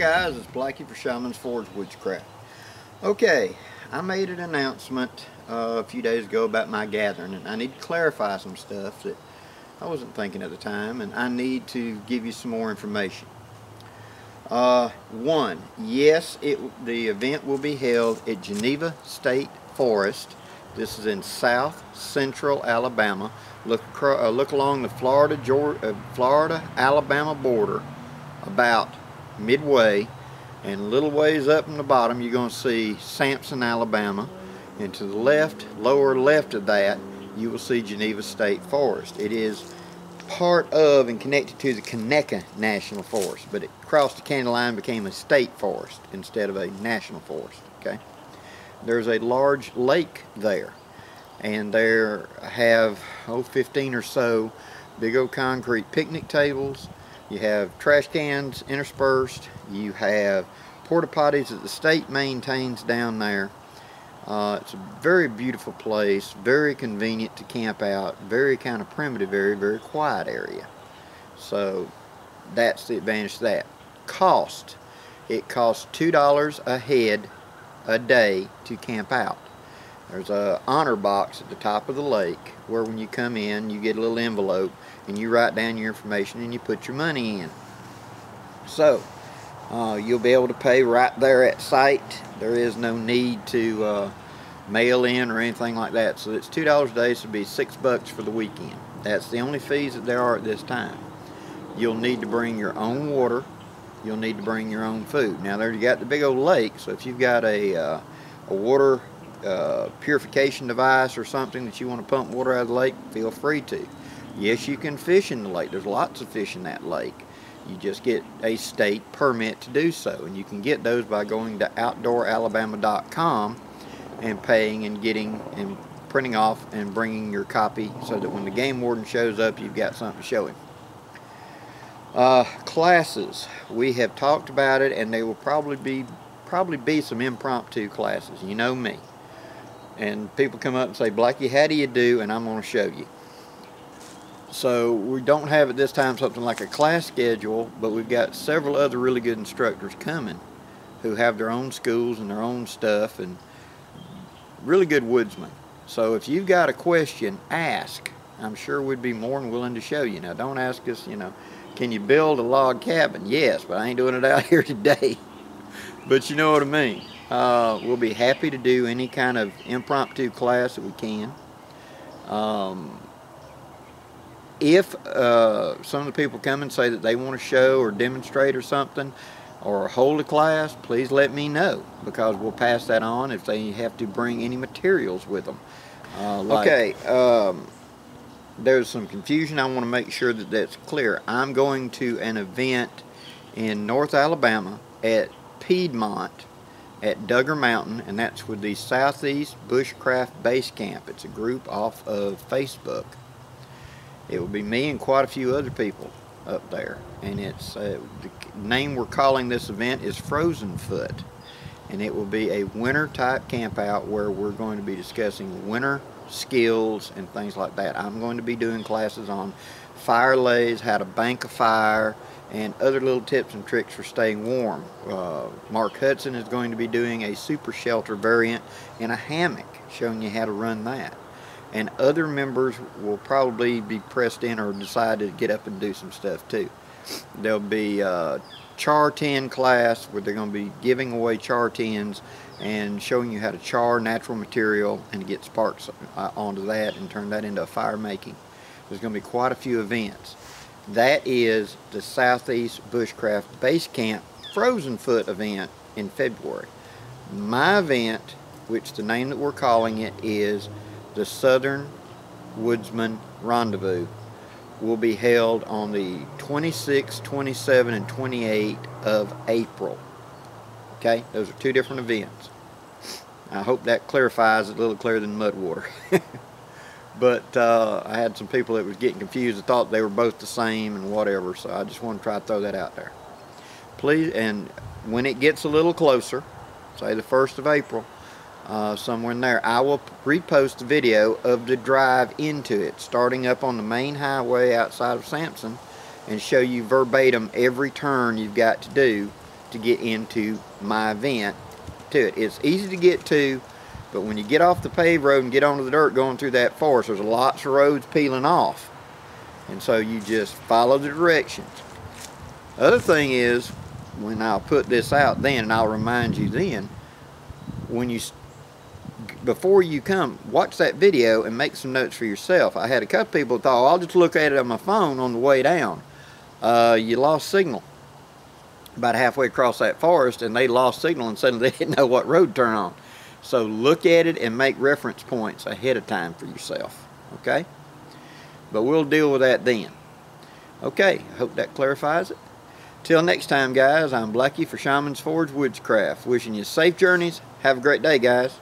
guys, it's Blackie for Shaman's Forge Witchcraft. Okay, I made an announcement a few days ago about my gathering, and I need to clarify some stuff that I wasn't thinking at the time, and I need to give you some more information. One, yes, the event will be held at Geneva State Forest. This is in south central Alabama. Look along the Florida-Alabama border, about midway, and a little ways up in the bottom you're going to see Sampson, Alabama, and to the left, lower left of that, you will see Geneva State Forest. It is part of and connected to the Conecuh National Forest, but it crossed the county line and became a state forest instead of a national forest. Okay, there's a large lake there, and there have 15 or so big old concrete picnic tables. You have trash cans interspersed. You have porta potties that the state maintains down there. It's a very beautiful place, very convenient to camp out, very kind of primitive, very quiet area. So that's the advantage of that. Cost. It costs $2 a head a day to camp out. There's a honor box at the top of the lake where when you come in you get a little envelope and you write down your information and you put your money in. So you'll be able to pay right there at site. There is no need to mail in or anything like that. So it's $2 a day, so it'll be $6 for the weekend. That's the only fees that there are at this time. You'll need to bring your own water. You'll need to bring your own food. Now there you got the big old lake, so if you've got a water purification device or something that you want to pump water out of the lake, feel free to. Yes, you can fish in the lake. There's lots of fish in that lake. You just get a state permit to do so, and you can get those by going to outdooralabama.com and paying and getting and printing off and bringing your copy so that when the game warden shows up you've got something to show him. Classes, we have talked about it, and there will probably be some impromptu classes. You know me, and people come up and say, Blackie, how do you do? And I'm going to show you. So we don't have at this time something like a class schedule, but we've got several other really good instructors coming who have their own schools and their own stuff, and really good woodsmen. So if you've got a question, ask. I'm sure we'd be more than willing to show you. Now don't ask us, can you build a log cabin? Yes, but I ain't doing it out here today. But you know what I mean. We'll be happy to do any kind of impromptu class that we can. If some of the people come and say that they want to show or demonstrate or something, or hold a class, please let me know, because we'll pass that on if they have to bring any materials with them. There's some confusion. I want to make sure that that's clear. I'm going to an event in North Alabama at Piedmont at Duggar Mountain, and that's with the Southeast Bushcraft Base Camp. It's a group off of Facebook. It will be me and quite a few other people up there, and it's the name we're calling this event is Frozen Foot, and it will be a winter type camp out where we're going to be discussing winter skills and things like that. I'm going to be doing classes on fire lays, how to bank a fire, and other little tips and tricks for staying warm. Mark Hudson is going to be doing a super shelter variant in a hammock, showing you how to run that. And other members will probably be pressed in or decide to get up and do some stuff too. There'll be a char tin class where they're going to be giving away char tins and showing you how to char natural material and to get sparks onto that and turn that into a fire making. There's going to be quite a few events. That is the Southeast Bushcraft Base Camp Frozen Foot event in February. My event, which the name that we're calling it is the Southern Woodsman Rendezvous, will be held on the 26th, 27th, and 28th of April. Okay, those are two different events. I hope that clarifies it a little clearer than mud water. But I had some people that was getting confused and thought they were both the same and whatever, so I just want to try to throw that out there. Please, and when it gets a little closer, say the 1st of April, somewhere in there, I will repost the video of the drive into it, starting up on the main highway outside of Sampson, and show you verbatim every turn you've got to do to get into my event to it. It's easy to get to, but when you get off the paved road and get onto the dirt going through that forest, there's lots of roads peeling off. And so you just follow the directions. Other thing is, when I'll put this out then, and I'll remind you then, before you come, watch that video and make some notes for yourself. I had a couple people thought, I'll just look at it on my phone on the way down. You lost signal about halfway across that forest, and they lost signal, and suddenly they didn't know what road to turn on. So look at it and make reference points ahead of time for yourself, okay? But we'll deal with that then. Okay, I hope that clarifies it. Till next time, guys, I'm Blackie for Shaman's Forge Woodscraft. Wishing you safe journeys. Have a great day, guys.